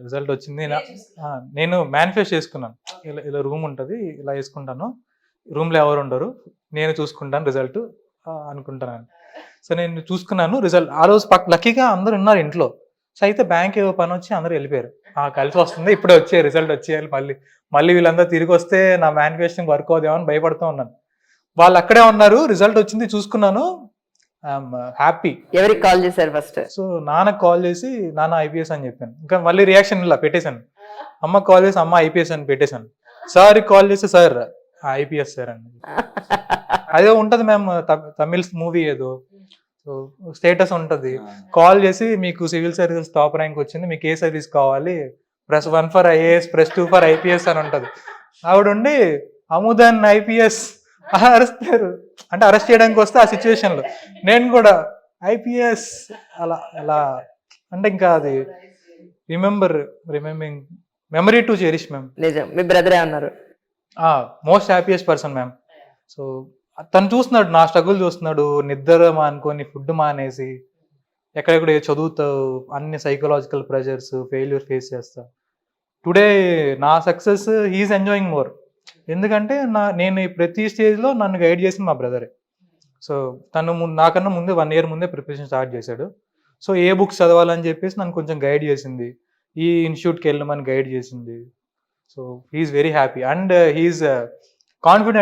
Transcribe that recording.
Result వచ్చింది. నేను manifest చేసుకున్నాను. ఇలా ఇలా రూమ్ ఉంటది. ఇలా యేసుకుంటాను. రూమ్‌లో ఎవరు ఉండరు. నేను చూసుకుంటాను రిజల్ట్ అనుకుంటున్నాను. సో, నేను చూసుకున్నాను రిజల్ట్. ఆ రోజు లక్కీగా అందరూ ఉన్నారు ఇంట్లో. సో, అయితే బ్యాంక్ ఏవో పనొచ్చి అందరూ యెళ్ళిపోయారు. కలిసొస్తుంది. ఇప్పుడే వచ్చాయి రిజల్ట్ వచ్చేయాలి మళ్ళీ వీళ్ళందరూ తిరిగొస్తే నా మేనిఫెస్టింగ్ వర్క్ అవుదేమో అని భయపడుతూ ఉన్నాను. వాళ్ళు అక్కడే ఉన్నారు. రిజల్ట్ వచ్చింది చూసుకున్నాను. I'm happy. ఎవరికి కాల్ చేశారు ఫస్ట్? సో, నాన్నకి కాల్ చేసి నాన్న ఐపీఎస్ అని చెప్పాను. ఇంకా మళ్ళీ రియాక్షన్ ఇలా పెట్టేశాను. అమ్మకి కాల్ చేసి అమ్మ ఐపీఎస్ అని పెట్టేశాను. సార్‌కి కాల్ చేసి సార్ ఐపీఎస్ సార్ అని. అదే ఉంటది మ్యామ్ తమిళ్ మూవీ ఏదో. సో, స్టేటస్ ఉంటది. కాల్ చేసి మీకు సివిల్ సర్వీసెస్ టాప్ ర్యాంక్ వచ్చింది. మీకు ఏ సర్వీస్ కావాలి? Press 1 for IAS, press 2 for IPS అని ఉంటది. ఆవిడుండి అముదన్ ఐపీఎస్ అరుస్తారు. అంటే అరెస్ట్ చేయడానికి వస్తే ఆ సిచ్యువేషన్‌లో నేను కూడా ఐపీఎస్ అలా అంటే ఇంకా అది remembering memory to cherish ma'am. నిజం. మీ బ్రదరే అన్నారు. Most happiest person ma'am. So, తను చూస్తున్నాడు, నా స్ట్రగుల్ చూస్తున్నాడు. నిద్ర మానుకొని ఫుడ్ మానేసి ఎక్కడెక్కడ చదువుతావు, అన్ని సైకలాజికల్ ప్రెషర్స్, ఫెయిల్యూర్ ఫేస్ చేస్తా. టుడే నా success he is enjoying more. ఎందుకంటే నేను ఈ ప్రతి స్టేజ్లో నన్ను గైడ్ చేసింది మా బ్రదరే. సో, తను నాకన్నా ముందే 1 ఇయర్ ముందే ప్రిపరేషన్ స్టార్ట్ చేశాడు. సో, ఏ బుక్స్ చదవాలని చెప్పేసి నన్ను కొంచెం గైడ్ చేసింది. ఈ ఇన్స్టిట్యూట్‌కి వెళ్ళమని గైడ్ చేసింది. So, he is very happy and he is confident.